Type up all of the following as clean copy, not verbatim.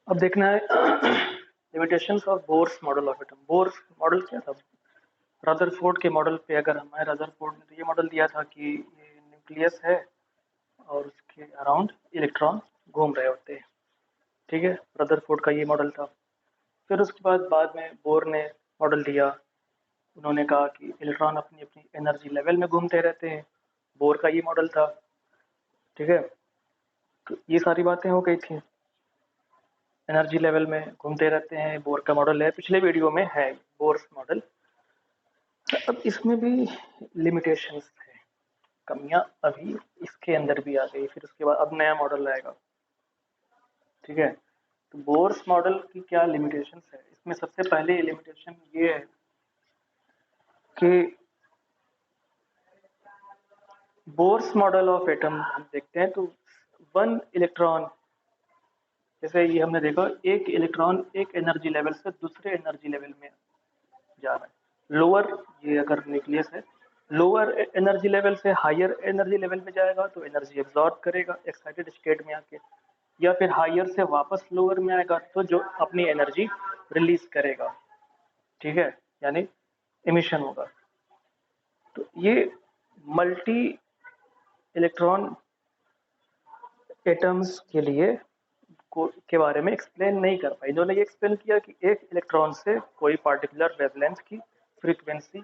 अब देखना है limitations of Bohr's model of atom. Bohr's model क्या था? रदरफोर्ड के मॉडल पे अगर हमें रदरफोर्ड ने तो ये मॉडल दिया था कि ये न्यूक्लियस है और उसके अराउंड इलेक्ट्रॉन घूम रहे होते हैं। ठीक है, रदरफोर्ड का ये मॉडल था। फिर उसके बाद में बोर ने मॉडल दिया। उन्होंने कहा कि इलेक्ट्रॉन अपनी अपनी एनर्जी लेवल में घूमते रहते हैं। बोर का ये मॉडल था। ठीक है, तो ये सारी बातें हो गई थी। एनर्जी लेवल में घूमते रहते हैं, बोर का मॉडल है, पिछले वीडियो में है बोर्स मॉडल। अब इसमें भी लिमिटेशंस है, कमियां अभी इसके अंदर भी आ गई। फिर उसके बाद अब नया मॉडल आएगा। ठीक है, तो बोर्स मॉडल की क्या लिमिटेशंस है? इसमें सबसे पहले लिमिटेशन ये है कि बोर्स मॉडल ऑफ एटम हम देखते हैं तो वन इलेक्ट्रॉन, जैसे ये हमने देखा, एक इलेक्ट्रॉन एक एनर्जी लेवल से दूसरे एनर्जी लेवल में जा रहा है। लोअर, ये अगर न्यूक्लियस है, लोअर एनर्जी लेवल से हायर एनर्जी लेवल में जाएगा तो एनर्जी एब्जॉर्ब करेगा एक्साइटेड स्टेट में आके, या फिर हायर से वापस लोअर में आएगा तो जो अपनी एनर्जी रिलीज करेगा। ठीक है, यानी इमिशन होगा। तो ये मल्टी इलेक्ट्रॉन एटम्स के लिए के बारे में एक्सप्लेन नहीं कर पाई। इन्होंने ये एक्सप्लेन किया कि एक इलेक्ट्रॉन से कोई पार्टिकुलर वेवलेंथ की फ्रीक्वेंसी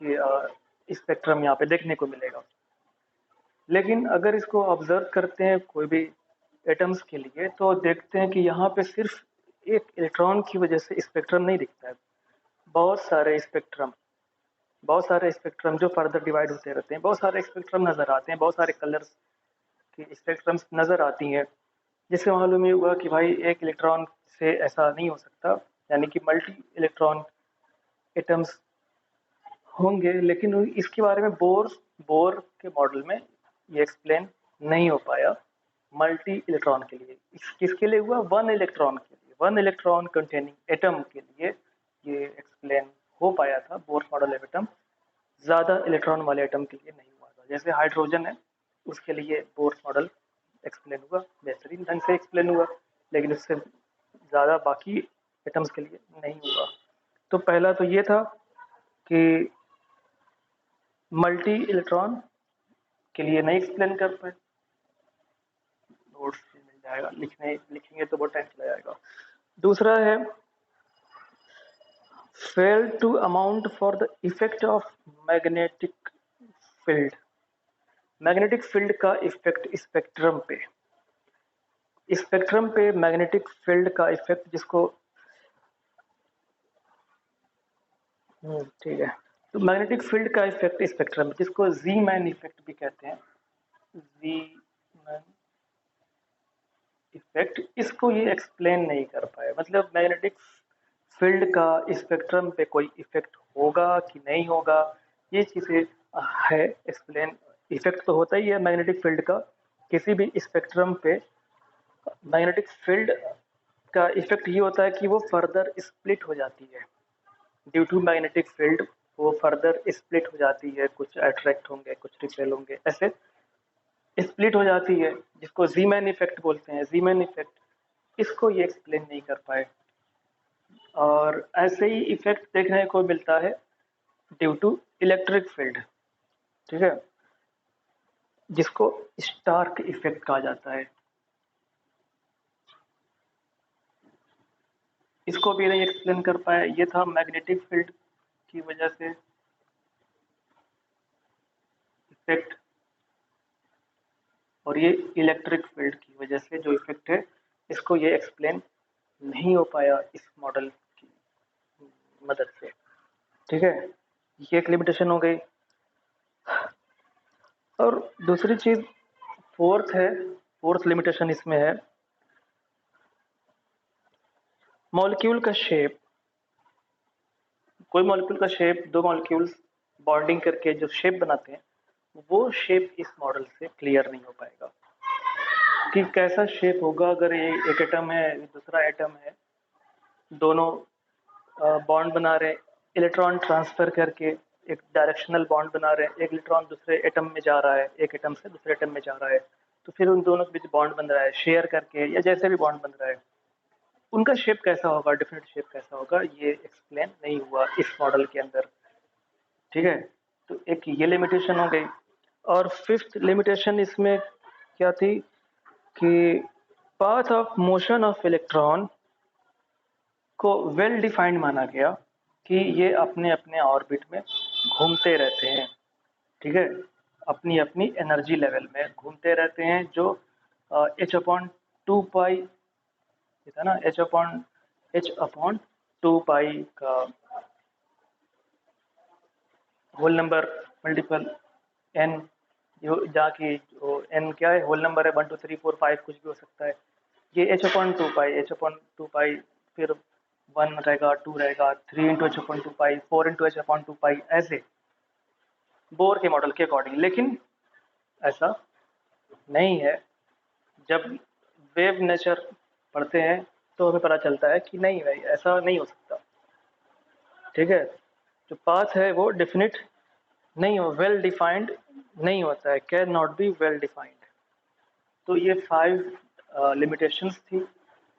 की स्पेक्ट्रम यहाँ पे देखने को मिलेगा। लेकिन अगर इसको ऑब्जर्व करते हैं कोई भी एटम्स के लिए तो देखते हैं कि यहाँ पे सिर्फ एक इलेक्ट्रॉन की वजह से स्पेक्ट्रम नहीं दिखता है। बहुत सारे स्पेक्ट्रम, बहुत सारे स्पेक्ट्रम जो फर्दर डिवाइड होते रहते हैं, बहुत सारे स्पेक्ट्रम नजर आते हैं, बहुत सारे कलर्स की स्पेक्ट्रम्स नजर आती हैं, जिससे मालूम ये हुआ कि भाई एक इलेक्ट्रॉन से ऐसा नहीं हो सकता, यानी कि मल्टी इलेक्ट्रॉन एटम्स होंगे। लेकिन इसके बारे में बोर के मॉडल में ये एक्सप्लेन नहीं हो पाया। मल्टी इलेक्ट्रॉन के लिए किसके लिए हुआ? वन इलेक्ट्रॉन के लिए, वन इलेक्ट्रॉन कंटेनिंग एटम के लिए ये एक्सप्लेन हो पाया था बोर मॉडल ऑफ एटम। ज्यादा इलेक्ट्रॉन वाले एटम के लिए नहीं हुआ था। जैसे हाइड्रोजन है, उसके लिए बोर मॉडल एक्सप्लेन हुआ, बेहतरीन ढंग से एक्सप्लेन हुआ, लेकिन उससे ज़्यादा बाकी एटम्स के लिए नहीं हुआ। तो पहला तो ये था कि मल्टी इलेक्ट्रॉन के लिए नहीं एक्सप्लेन कर पाए। नोट्स मिल जाएगा, लिखेंगे तो बहुत टाइम चला जाएगा। दूसरा है fail to amount for the effect of magnetic field. Magnetic field का इफेक्ट स्पेक्ट्रम पे मैग्नेटिक फील्ड का इफेक्ट, जिसको ठीक है, तो मैग्नेटिक फील्ड का इफेक्ट स्पेक्ट्रम, जिसको जी मैन इफेक्ट भी कहते हैं, जी मैन इफेक्ट, इसको ये एक्सप्लेन नहीं कर पाए। मतलब मैग्नेटिक फील्ड का स्पेक्ट्रम पे कोई इफेक्ट होगा कि नहीं होगा, ये चीज़ें है एक्सप्लेन। इफेक्ट तो होता ही है मैग्नेटिक फील्ड का किसी भी स्पेक्ट्रम पे। मैग्नेटिक फील्ड का इफेक्ट ये होता है कि वो फर्दर स्प्लिट हो जाती है। ड्यू टू मैग्नेटिक फील्ड वो फर्दर स्प्लिट हो जाती है, कुछ अट्रैक्ट होंगे, कुछ रिपेल होंगे, ऐसे स्प्लिट हो जाती है, जिसको जीमैन इफेक्ट बोलते हैं। जीमैन इफेक्ट, इसको ये एक्सप्लेन नहीं कर पाए। और ऐसे ही इफेक्ट देखने को मिलता है ड्यू टू इलेक्ट्रिक फील्ड। ठीक है, जिसको स्टार्क इफेक्ट कहा जाता है। इसको भी नहीं एक्सप्लेन कर पाए। ये था मैग्नेटिक फील्ड की वजह से इफेक्ट, और ये इलेक्ट्रिक फील्ड की वजह से जो इफेक्ट है, इसको ये एक्सप्लेन नहीं हो पाया इस मॉडल की मदद से। ठीक है, ये एक लिमिटेशन हो गई। और दूसरी चीज फोर्थ है, फोर्थ लिमिटेशन इसमें है मॉलिक्यूल का शेप। कोई मॉलिक्यूल का शेप, दो मॉलिक्यूल्स बॉन्डिंग करके जो शेप बनाते हैं, वो शेप इस मॉडल से क्लियर नहीं हो पाएगा कि कैसा शेप होगा। अगर ये एक एटम है, दूसरा एटम है, दोनों बॉन्ड बना रहे हैं, इलेक्ट्रॉन ट्रांसफर करके एक डायरेक्शनल बॉन्ड बना रहे हैं, एक इलेक्ट्रॉन दूसरे एटम में जा रहा है, एक एटम से दूसरे एटम में जा रहा है, तो फिर उन दोनों के बीच बॉन्ड बन रहा है शेयर करके, या जैसे भी बॉन्ड बन रहा है। उनका शेप कैसा होगा, डिफरेंट शेप कैसा होगा, ये एक्सप्लेन नहीं हुआ इस मॉडल के अंदर। ठीक है, तो एक ये लिमिटेशन हो गई। और फिफ्थ लिमिटेशन इसमें क्या थी कि path of motion of electron को वेल डिफाइंड माना गया कि ये अपने अपने ऑर्बिट में घूमते रहते हैं। ठीक है, अपनी अपनी एनर्जी लेवल में घूमते रहते हैं, जो h/2 पाई ये था ना, h/2 पाई का होल नंबर मल्टीपल n, जहाँ की जो n क्या है, होल नंबर है, 1 2 3 4 5 कुछ भी हो सकता है। ये h/2 पाई फिर 1 रहेगा, 2 रहेगा, 3 इंटू h/2 पाई, 4 इंटू h/2 पाई, ऐसे बोर के मॉडल के अकॉर्डिंग। लेकिन ऐसा नहीं है। जब वेव नेचर पढ़ते हैं तो हमें पता चलता है कि नहीं भाई, ऐसा नहीं हो सकता। ठीक है, जो पाथ है वो डेफिनिट नहीं हो, वेल डिफाइंड नहीं होता है, can not be well defined. तो ये 5 लिमिटेशंस थी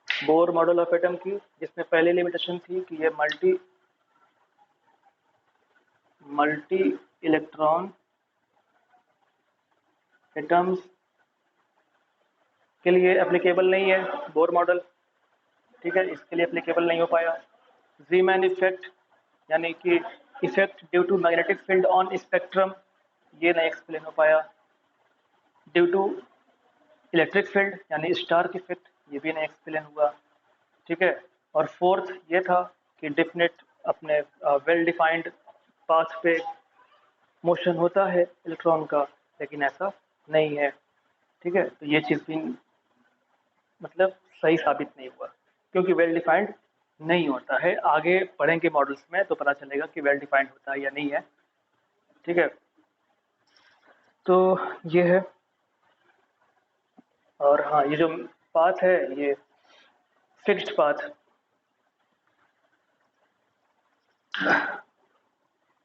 बोर मॉडल ऑफ एटम की, जिसमें पहली लिमिटेशन थी कि ये मल्टी इलेक्ट्रॉन एटम्स के लिए एप्लीकेबल नहीं है बोर मॉडल। ठीक है, इसके लिए एप्लीकेबल नहीं हो पाया। रीमैन इफेक्ट यानी कि effect due to magnetic field on spectrum, ये नहीं एक्सप्लेन हो पाया। ड्यू टू इलेक्ट्रिक फील्ड यानी स्टार्क इफेक्ट, ये भी नहीं एक्सप्लेन हुआ। ठीक है, और फोर्थ ये था कि डेफिनेट अपने वेल डिफाइंड पाथ पे मोशन होता है इलेक्ट्रॉन का, लेकिन ऐसा नहीं है। ठीक है, तो ये चीज़ भी मतलब सही साबित नहीं हुआ, क्योंकि वेल डिफाइंड नहीं होता है। आगे पढ़ेंगे मॉडल्स में तो पता चलेगा कि वेल डिफाइंड होता है या नहीं है। ठीक है, तो ये है। और हाँ, ये जो पाथ है ये फिक्स्ड पाथ,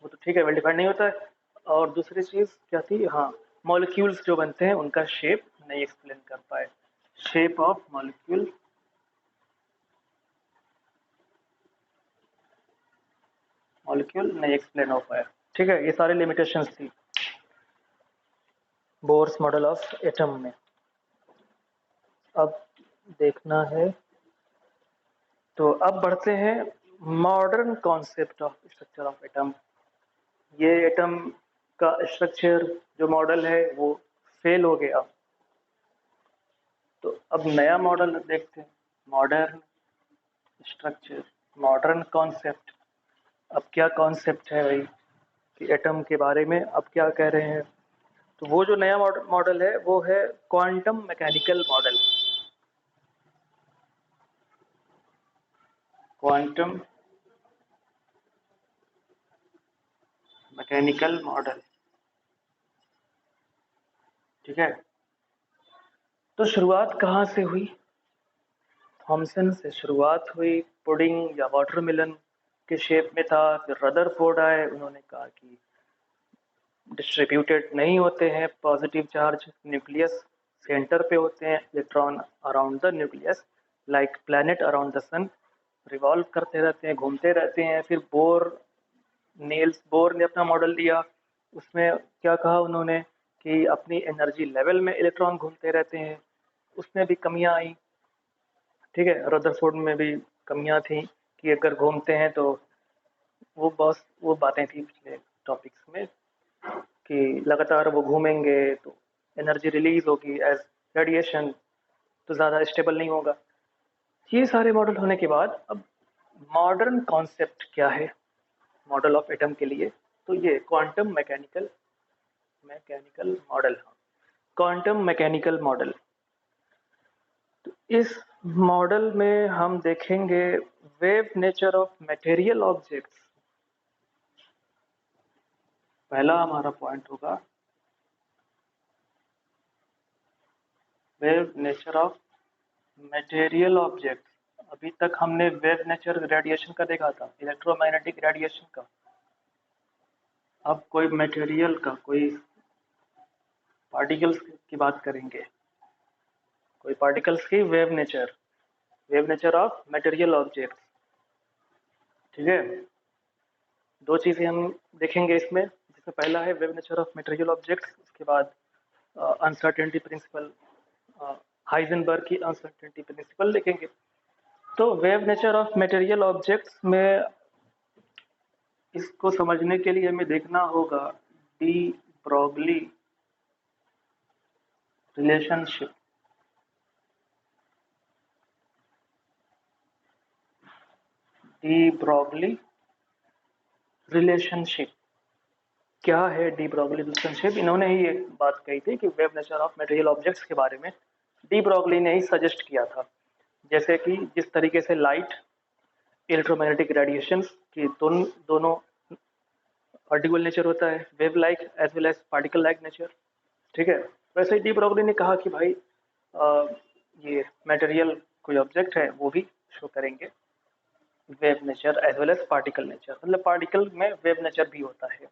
वो तो ठीक है, वेल डिफाइंड नहीं होता है। और दूसरी चीज़ क्या थी, हाँ, मॉलिक्यूल्स जो बनते हैं उनका शेप नहीं एक्सप्लेन कर पाए। शेप ऑफ मॉलिक्यूल नहीं एक्सप्लेन हो पाया। ठीक है, ये सारे लिमिटेशंस थी बोर्स मॉडल ऑफ एटम में। अब देखना है, तो अब बढ़ते हैं modern concept of structure of atom. ये एटम का स्ट्रक्चर जो मॉडल है वो फेल हो गया, तो अब नया मॉडल देखते हैं। Modern structure, modern concept. अब क्या कॉन्सेप्ट है भाई कि एटम के बारे में अब क्या कह रहे हैं। तो वो जो नया मॉडल है वो है quantum mechanical model. Quantum mechanical model. ठीक है, तो शुरुआत कहाँ से हुई? थॉमसन से शुरुआत हुई। पुडिंग या वाटरमेलन के शेप में था। फिर रदरफोर्ड आए, उन्होंने कहा कि डिस्ट्रीब्यूटेड नहीं होते हैं पॉजिटिव चार्ज, न्यूक्लियस सेंटर पे होते हैं, electron around the nucleus like planet around the sun revolve करते रहते हैं, घूमते रहते हैं। फिर नील्स बोर ने अपना मॉडल दिया, उसमें क्या कहा उन्होंने कि अपनी एनर्जी लेवल में इलेक्ट्रॉन घूमते रहते हैं, उसमें भी कमियां आई। ठीक है, रदरफोर्ड में भी कमियां थी कि अगर घूमते हैं तो वो बातें थी पिछले टॉपिक्स में कि लगातार वो घूमेंगे तो एनर्जी रिलीज होगी एज रेडिएशन, तो ज़्यादा स्टेबल नहीं होगा। ये सारे मॉडल होने के बाद अब मॉडर्न कॉन्सेप्ट क्या है मॉडल ऑफ एटम के लिए? तो ये quantum mechanical model. Quantum mechanical model, तो इस मॉडल में हम देखेंगे wave nature of material objects. पहला हमारा पॉइंट होगा wave nature of material object. अभी तक हमने वेव नेचर रेडिएशन का देखा था, इलेक्ट्रोमैग्नेटिक रेडिएशन का। अब कोई मटेरियल का, कोई पार्टिकल्स की बात करेंगे, कोई पार्टिकल्स की wave nature. Wave nature of material object. ठीक है, दो चीजें हम देखेंगे इसमें, जिसमें पहला है wave nature of material objects, उसके बाद अनसर्टेनिटी प्रिंसिपल, हाइजेनबर्ग की अनसर्टेनिटी प्रिंसिपल देखेंगे। तो wave nature of material objects में इसको समझने के लिए हमें देखना होगा D Broglie relationship. D Broglie relationship क्या है? डी ब्रॉगली रिलेशनशिप, इन्होंने ही एक बात कही थी कि wave nature of material objects के बारे में डी ब्रॉगली ने ही सजेस्ट किया था। जैसे कि जिस तरीके से लाइट, इलेक्ट्रोमैग्नेटिक रेडिएशंस की दोनों ड्यूअल नेचर होता है, wave like as well as particle like nature. ठीक है, वैसे ही डी ब्रॉगली ने कहा कि भाई ये मटेरियल कोई ऑब्जेक्ट है वो भी शो करेंगे wave nature as well as particle nature, मतलब पार्टिकल में वेव नेचर भी होता है।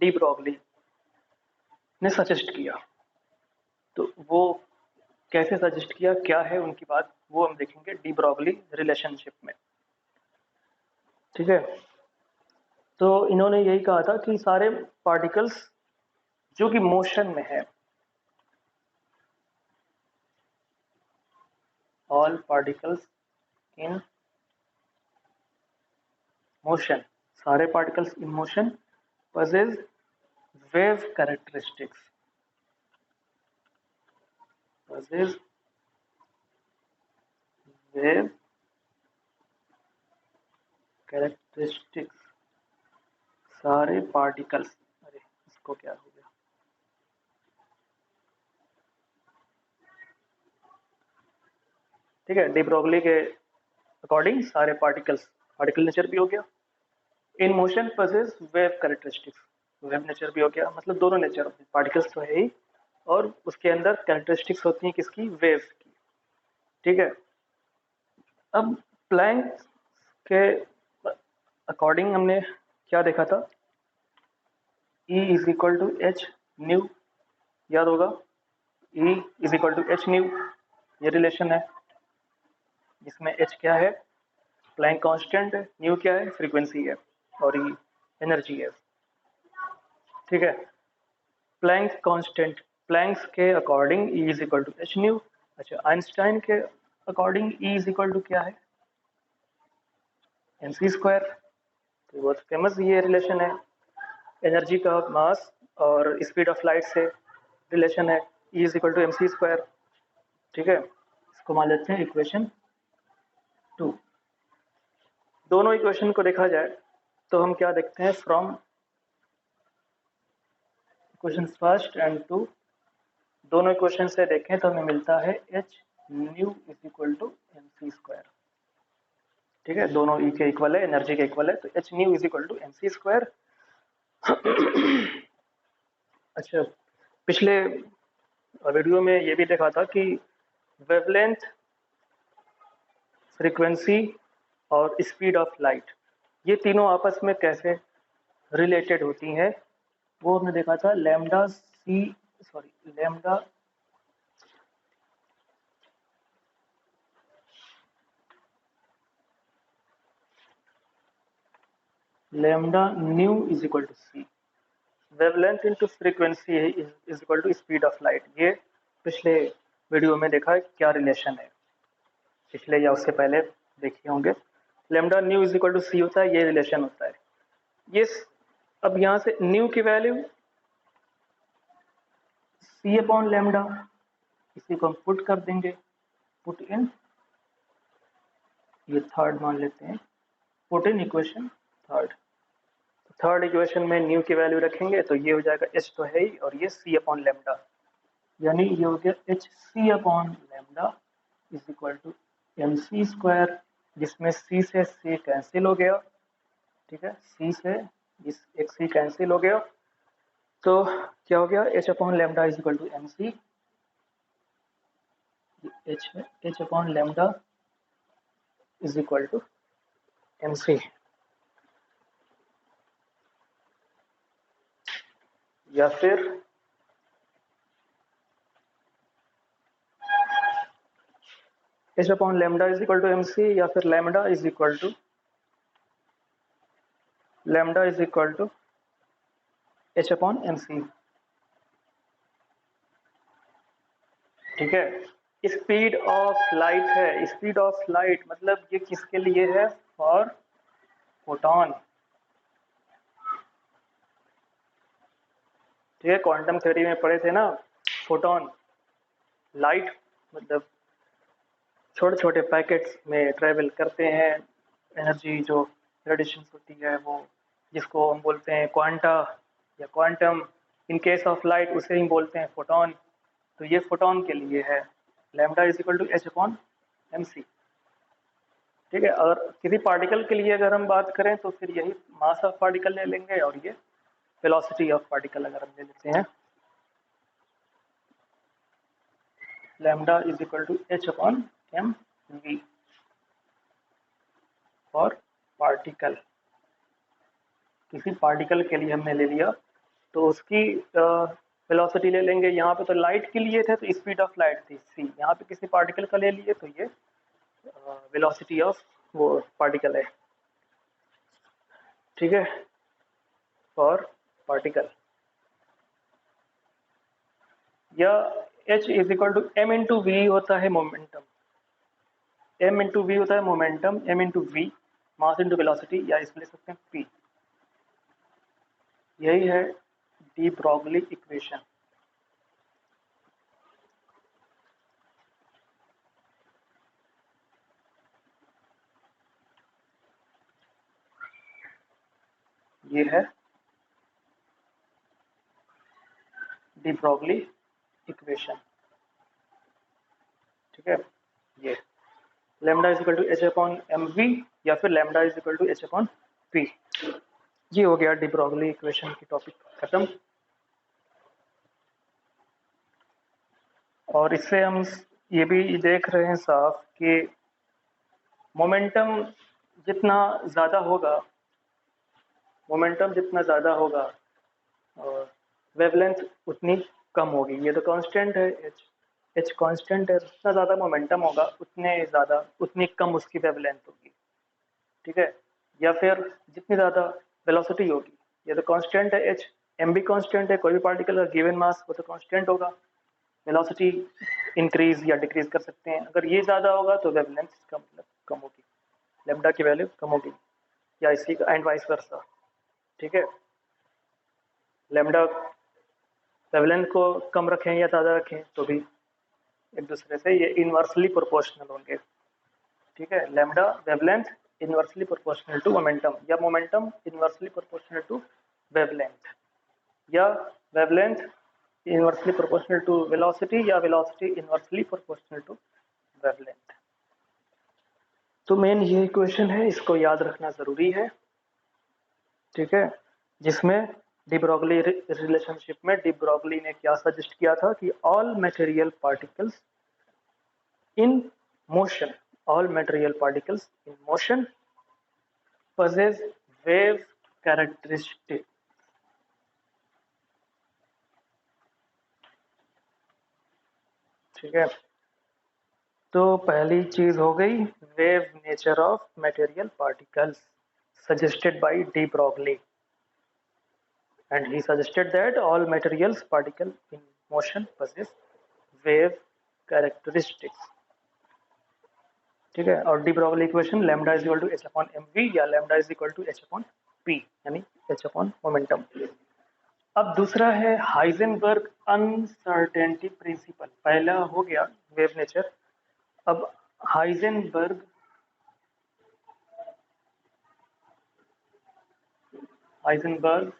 डी ब्रॉगली ने सजेस्ट किया, तो वो कैसे सजेस्ट किया, क्या है उनकी बात, वो हम देखेंगे डी ब्रॉगली रिलेशनशिप में। ठीक है, तो इन्होंने यही कहा था कि सारे पार्टिकल्स जो कि मोशन में है, ऑल पार्टिकल्स इन मोशन, सारे particles in motion possess wave characteristics, possess wave characteristics। सारे पार्टिकल्स, अरे इसको क्या हो गया, ठीक है, डी ब्रॉगली के अकॉर्डिंग सारे पार्टिकल्स, पार्टिकल नेचर भी हो गया, इन motion possess wave characteristics, wave nature भी हो गया, मतलब दोनों नेचर, पार्टिकल्स तो है ही और उसके अंदर कैरेक्टरिस्टिक्स होती हैं किसकी, वेव की। ठीक है, अब प्लैंक के अकॉर्डिंग हमने क्या देखा था, E is equal to H nu, याद होगा, E is equal to H nu, ये रिलेशन है जिसमें एच क्या है, प्लैंक कांस्टेंट है, न्यू क्या है, फ्रीक्वेंसी है, और ई एनर्जी है। ठीक है, प्लैंक कांस्टेंट, प्लैंक्स के according E is equal to H nu. अच्छा, आइंस्टाइन के according E is equal to क्या है, एम सी स्क्वायर। तो बहुत फेमस ये रिलेशन है, एनर्जी का मास और स्पीड ऑफ लाइट से रिलेशन है, E is equal to M C square. ठीक है, इसको मान लेते हैं इक्वेशन 2। दोनों इक्वेशन को देखा जाए तो हम क्या देखते हैं, फ्रॉम इक्वेशन फर्स्ट एंड 2, दोनों इक्वेशन से देखें तो हमें मिलता है H nu is equal to M C square. ठीक है, दोनों ई के इक्वल है, एनर्जी के इक्वल है, तो H nu is equal to M C square. अच्छा, पिछले वीडियो में ये भी देखा था कि वेवलेंथ, फ्रीक्वेंसी और स्पीड ऑफ लाइट, ये तीनों आपस में कैसे रिलेटेड होती हैं, वो हमने देखा था lambda C, sorry lambda nu is equal to C, wavelength into frequency is equal to speed of light. ये पिछले वीडियो में देखा है क्या रिलेशन है, पिछले या उससे पहले देखे होंगे। Lambda nu is equal to c होता है, ये रिलेशन होता है। ये अब यहाँ से न्यू की वैल्यू सी अपॉन लैम्डा, इसी को हम पुट कर देंगे, पुट इन, ये थर्ड मान लेते हैं, put in equation third. Third equation में न्यू की वैल्यू रखेंगे तो ये हो जाएगा एच तो है ही, और ये सी अपॉन लैम्डा, यानी ये हो गया H C upon lambda is equal to M C square, जिसमें सी से सी कैंसिल हो गया। ठीक है, सी से इस एक सी कैंसिल हो गया, तो क्या हो गया, h upon lambda is equal to M c, h है, h upon lambda is equal to M c, या फिर h upon lambda is equal to M c, या फिर lambda is equal to h upon m c. ठीक है। Speed of light है, speed of light मतलब ये किसके लिए है? For photon. ठीक है, क्वांटम थ्योरी में पढ़े थे ना, फोटॉन लाइट मतलब छोटे छोटे पैकेट्स में ट्रेवल करते हैं, एनर्जी जो रेडिएशन होती है वो, जिसको हम बोलते हैं क्वांटा या quantum. In case of light उसे ही बोलते हैं फोटॉन। तो ये फोटॉन के लिए है, lambda is equal to h upon m c. ठीक है, और किसी पार्टिकल के लिए अगर हम बात करें तो फिर यही मास ऑफ पार्टिकल ले लेंगे, और ये वेलोसिटी ऑफ पार्टिकल अगर हम ले लेते हैं, lambda is equal to h upon m v for particle. किसी पार्टिकल के लिए हमने ले लिया तो उसकी वेलोसिटी ले लेंगे। यहाँ पे तो लाइट के लिए थे तो स्पीड ऑफ लाइट थी सी, यहाँ पे किसी पार्टिकल का ले लिए तो ये वेलोसिटी ऑफ वो पार्टिकल है। ठीक है, फॉर पार्टिकल। या h is equal to m into v होता है मोमेंटम, एम इंटू वी होता है momentum, m into v mass into velocity, या इसको ले सकते हैं p। यही है डी ब्रॉगली इक्वेशन। ये है डी ब्रॉगली इक्वेशन। ठीक है, ये lambda is equal to h upon m v, या फिर lambda is equal to h upon p. ये हो गया डी ब्रॉगली इक्वेशन की टॉपिक खत्म। और इससे हम ये भी देख रहे हैं साफ कि मोमेंटम जितना ज़्यादा होगा, मोमेंटम जितना ज़्यादा होगा और वेवलेंथ उतनी कम होगी। ये तो कांस्टेंट है, एच कांस्टेंट है, जितना ज़्यादा मोमेंटम होगा उतनी कम उसकी वेवलेंथ होगी। ठीक है, या फिर जितनी ज़्यादा वेलोसिटी होगी, ये तो कांस्टेंट है एच, एम भी कांस्टेंट है, कोई भी पार्टिकल का गिवन मास वो तो कांस्टेंट होगा। वेलोसिटी इंक्रीज या डिक्रीज कर सकते हैं, अगर ये ज़्यादा होगा तो वेवलेंथ इसका मतलब कम होगी, लैम्डा की वैल्यू कम होगी, या इसी का एंड वाइस वर्सा। ठीक है, लैम्डा वेवलेंथ को कम रखें या ज़्यादा रखें तो भी एक दूसरे से ये इनवर्सली प्रोपोर्शनल होंगे। ठीक है, lambda wavelength inversely proportional to momentum, या momentum inversely proportional to wavelength, या wavelength inversely proportional to velocity, या velocity inversely proportional to wavelength. तो मेन ये इक्वेशन है, इसको याद रखना ज़रूरी है। ठीक है, जिसमें डी ब्रॉगली रिलेशनशिप में डी ब्रॉगली ने क्या सजेस्ट किया था कि all material particles in motion, all material particles in motion possess wave characteristic। ठीक है, तो पहली चीज हो गई wave nature of material particles suggested by de Broglie, and he suggested that all materials particle in motion possess wave characteristics। ठीक है, और de Broglie equation lambda is equal to h upon m v, या lambda is equal to h upon p, यानी h upon momentum. अब दूसरा है Heisenberg uncertainty principle. पहला हो गया वेव नेचर, अब हाइजेनबर्ग हाइजेनबर्ग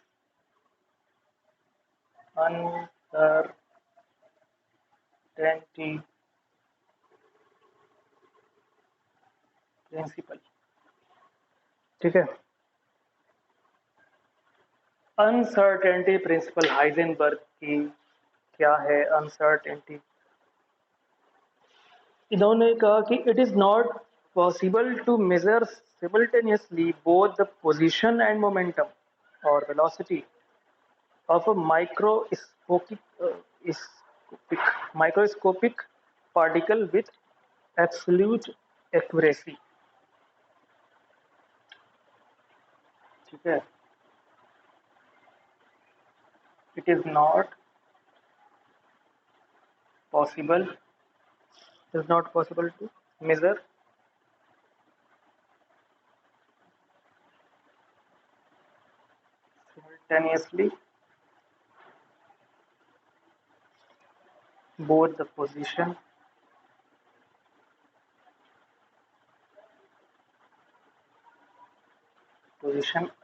अनसर्टेनिटी प्रिंसिपल। ठीक है, अनसर्टेनिटी प्रिंसिपल हाइजेनबर्ग की क्या है? अनसर्टेनिटी, इन्होंने कहा कि it is not possible to measure simultaneously both the position and momentum और velocity of a microscopic particle with absolute accuracy, ठीक है, it is not possible, to measure simultaneously both the position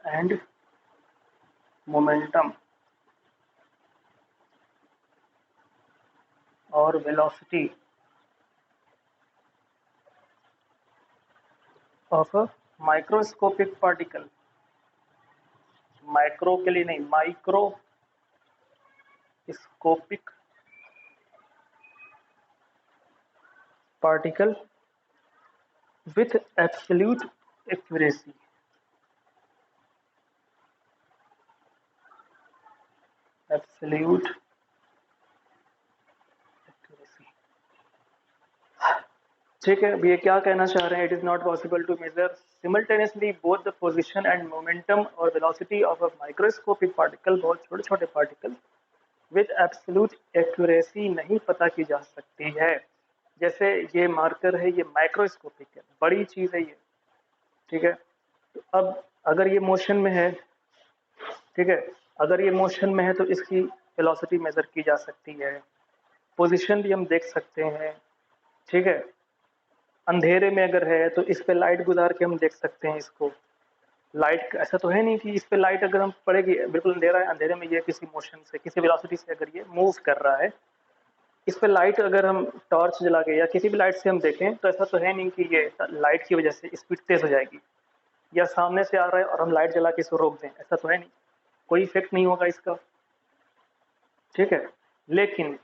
and momentum or velocity of a microscopic particle, micro के लिए नहीं, microscopic particle with absolute accuracy, absolute accuracy, ठीक है। अब ये क्या कहना चाह रहे हैं, it is not possible to measure simultaneously both the position and momentum और velocity of a microscopic particle, बहुत छोटे छोटे पार्टिकल विद एब्सोल्यूट एक्यूरेसी नहीं पता की जा सकती है। जैसे ये मार्कर है, ये माइक्रोस्कोपिक है, बड़ी चीज है ये, ठीक है। तो अब अगर ये मोशन में है, ठीक है, अगर ये मोशन में है तो इसकी वेलोसिटी मेजर की जा सकती है, पोजीशन भी हम देख सकते हैं, ठीक है। अंधेरे में अगर है तो इस पे लाइट गुजार के हम देख सकते हैं इसको। लाइट ऐसा तो है नहीं कि इस पे लाइट अगर हम पड़ेगी, बिल्कुल अंधेरा है, अंधेरे में ये किसी मोशन से, किसी वेलोसिटी से अगर ये मूव कर रहा है, इस पे लाइट अगर हम टॉर्च जला के या किसी भी लाइट से हम देखें तो ऐसा तो है नहीं कि ये लाइट की वजह से स्पीड तेज हो जाएगी, या सामने से आ रहा है और हम लाइट जला के इसको रोक दें, ऐसा तो है नहीं, कोई इफेक्ट नहीं होगा इसका, ठीक है। लेकिन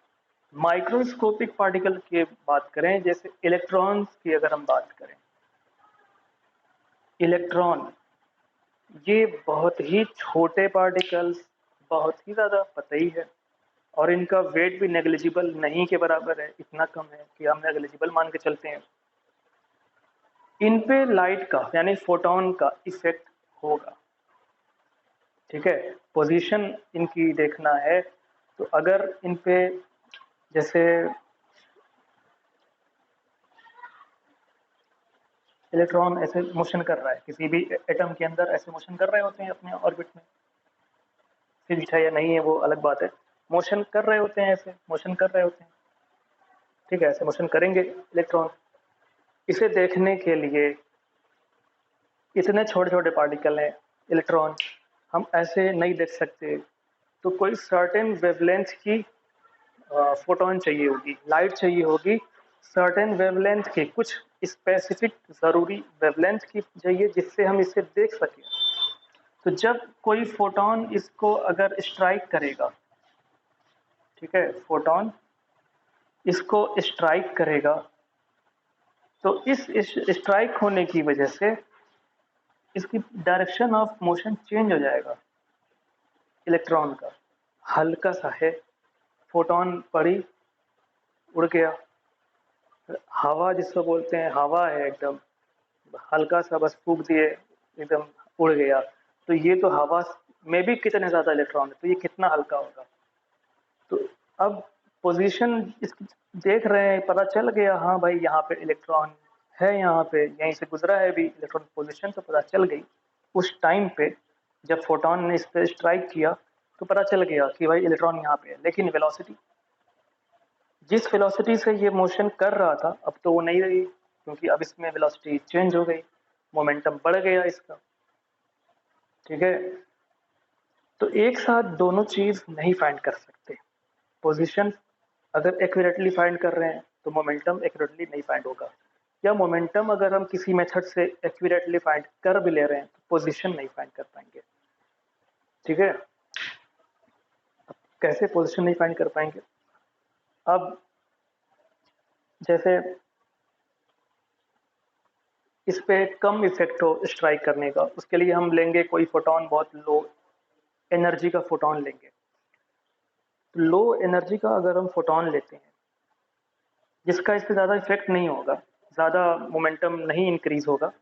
माइक्रोस्कोपिक पार्टिकल की बात करें, जैसे इलेक्ट्रॉन्स की अगर हम बात करें, इलेक्ट्रॉन ये बहुत ही छोटे पार्टिकल्स, बहुत ही ज़्यादा पता ही है, और इनका वेट भी नेग्लिजिबल नहीं के बराबर है, इतना कम है कि हम नेग्लिजिबल मान के चलते हैं। इन पे लाइट का यानी फोटोन का इफेक्ट होगा, ठीक है। पोजीशन इनकी देखना है तो अगर इन पे जैसे इलेक्ट्रॉन ऐसे मोशन कर रहा है, किसी भी एटम के अंदर ऐसे मोशन कर रहे होते हैं अपने ऑर्बिट में, फिक्स्ड है या नहीं है वो अलग बात है, मोशन कर रहे होते हैं, ऐसे मोशन कर रहे होते हैं, ठीक है, ऐसे मोशन करेंगे इलेक्ट्रॉन। इसे देखने के लिए इतने छोटे छोटे पार्टिकल हैं इलेक्ट्रॉन, हम ऐसे नहीं देख सकते, तो कोई सर्टेन वेवलेंथ की फोटोन चाहिए होगी, लाइट चाहिए होगी, सर्टेन वेवलेंथ की, कुछ स्पेसिफिक जरूरी वेवलेंथ की चाहिए जिससे हम इसे देख सकें। तो जब कोई फोटोन इसको अगर स्ट्राइक करेगा, ठीक है, फोटोन इसको स्ट्राइक करेगा, तो इस स्ट्राइक होने की वजह से इसकी डायरेक्शन ऑफ मोशन चेंज हो जाएगा इलेक्ट्रॉन का, हल्का सा है, फोटोन पड़ी, उड़ गया, हवा जिसको बोलते हैं, हवा है एकदम, हल्का सा बस फूंक दिए, एकदम उड़ गया, तो ये तो हवा में भी कितने ज्यादा इलेक्ट्रॉन है, तो ये कितना हल्का होगा। तो अब पोजीशन इसकी देख रहे हैं, पता चल गया, हाँ भाई यहाँ पे इलेक्ट्रॉन है, यहाँ पे यहीं से गुजरा है भी इलेक्ट्रॉन, पोजीशन तो पता चल गई। उस टाइम पे जब फोटोन ने इस पे स्ट्राइक किया तो पता चल गया कि भाई इलेक्ट्रॉन यहाँ पे है, लेकिन वेलोसिटी, जिस वेलोसिटी से ये मोशन कर रहा था अब तो वो नहीं रही, क्योंकि अब इसमें वेलोसिटी चेंज हो गई, मोमेंटम बढ़ गया इसका, ठीक है। तो एक साथ दोनों चीज नहीं फाइंड कर सकते, पोजीशन अगर एक्यूरेटली फाइंड कर रहे हैं तो मोमेंटम एक्यूरेटली नहीं फाइंड होगा, या मोमेंटम अगर हम किसी मेथड से एक्यूरेटली फाइंड कर भी ले रहे हैं तो पोजीशन नहीं फाइंड कर पाएंगे, ठीक है। कैसे पोजीशन नहीं फाइंड कर पाएंगे, अब जैसे इस पे कम इफेक्ट हो स्ट्राइक करने का, उसके लिए हम लेंगे कोई फोटोन, बहुत लो एनर्जी का फोटोन लेंगे। तो लो एनर्जी का अगर हम फोटोन लेते हैं जिसका इस पे ज़्यादा इफेक्ट नहीं होगा, ज़्यादा मोमेंटम नहीं इंक्रीज होगा,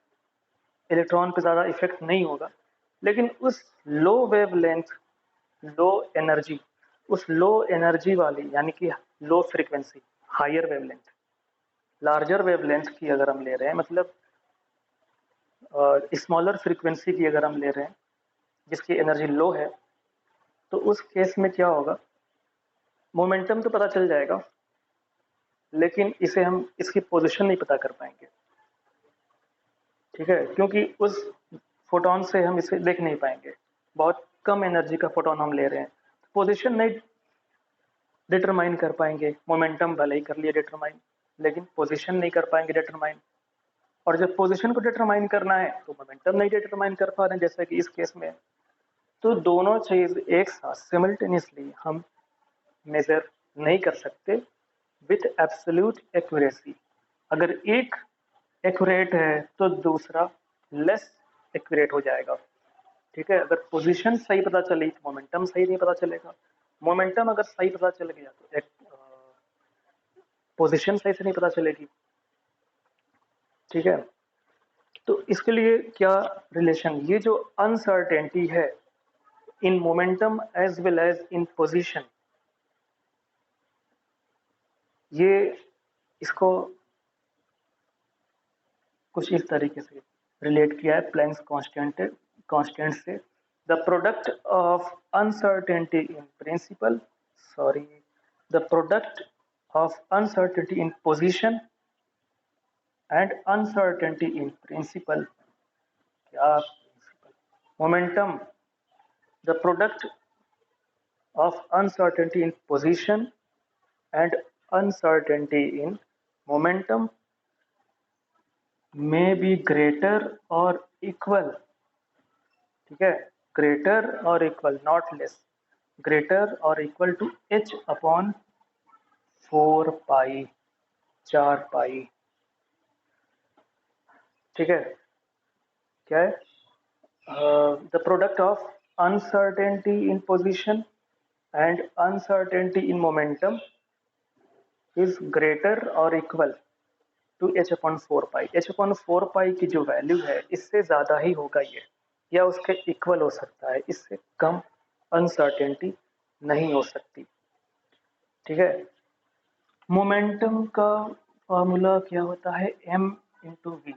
इलेक्ट्रॉन पे ज़्यादा इफेक्ट नहीं होगा, लेकिन उस लो वेवलेंथ, लो एनर्जी, उस लो एनर्जी वाली यानी कि low frequency, higher wavelength, larger wavelength की अगर हम ले रहे हैं, मतलब स्मॉलर फ्रीक्वेंसी की अगर हम ले रहे हैं जिसकी एनर्जी लो है, तो उस केस में क्या होगा, मोमेंटम तो पता चल जाएगा लेकिन इसे हम इसकी पोजीशन नहीं पता कर पाएंगे। ठीक है, क्योंकि उस फोटोन से हम इसे देख नहीं पाएंगे, बहुत कम एनर्जी का फोटोन हम ले रहे हैं, पोजीशन नहीं डिटरमाइन कर पाएंगे। मोमेंटम भले ही कर लिए डिटरमाइन, लेकिन पोजीशन नहीं कर पाएंगे डिटरमाइन, और जब पोजीशन को डिटरमाइन करना है तो मोमेंटम नहीं डिटरमाइन कर पा रहे हैं, जैसे कि इस केस में। तो दोनों चीज एक साथ सिमल्टेनियसली हम मेजर नहीं कर सकते विथ एब्सोल्यूट एक्यूरेसी। अगर एक एक्यूरेट है तो दूसरा लेस एक्यूरेट हो जाएगा। ठीक है, अगर पोजीशन सही पता चली तो मोमेंटम सही नहीं पता चलेगा, मोमेंटम अगर सही पता चल गया तो एक पोजीशन सही से नहीं पता चलेगी। ठीक है, तो इसके लिए क्या रिलेशन, ये जो अनसर्टेनिटी है in momentum as well as in position, ये इसको कुछ इस तरीके से रिलेट किया है प्लैंक्स कांस्टेंट से। The product of uncertainty in principle, sorry, the product of uncertainty in position and uncertainty in principle, क्या principle, momentum, the product of uncertainty in position and uncertainty in momentum may be greater or equal। ठीक है, greater or equal, not less, greater or equal to h upon 4 पाई, 4 पाई। ठीक है, क्या है, the product of uncertainty in position and uncertainty in momentum is greater or equal to h upon 4 pi. H upon 4 pi की जो value है इससे ज़्यादा ही होगा ये, या उसके इक्वल हो सकता है, इससे कम अनसर्टेनिटी नहीं हो सकती। ठीक है, मोमेंटम का फॉर्मूला क्या होता है, m इंटू वी,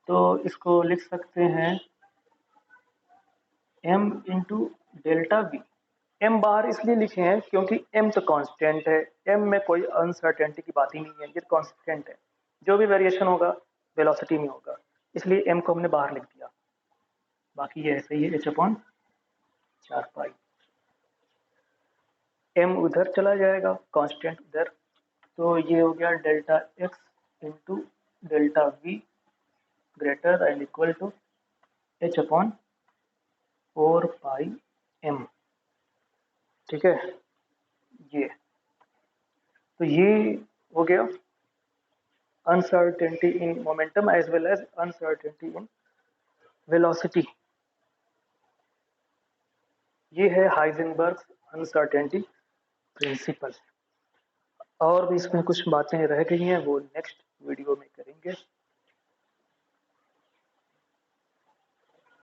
तो इसको लिख सकते हैं m into delta we. m बाहर इसलिए लिखे हैं क्योंकि m तो कांस्टेंट है, m में कोई अनसर्टेनिटी की बात ही नहीं है, ये कांस्टेंट है, जो भी वेरिएशन होगा वेलोसिटी में होगा, इसलिए m को हमने बाहर लिख दिया, बाकी ये ऐसे ही है h अपॉन 4 पाई। m उधर चला जाएगा, कांस्टेंट उधर, तो ये हो गया delta x into delta v greater and equal to h upon 4 pi m। ठीक है, ये तो ये हो गया uncertainty in momentum as well as uncertainty in velocity. ये है हाइजेनबर्ग अनसर्टेनिटी प्रिंसिपल। और भी इसमें कुछ बातें रह गई हैं, वो नेक्स्ट वीडियो में करेंगे।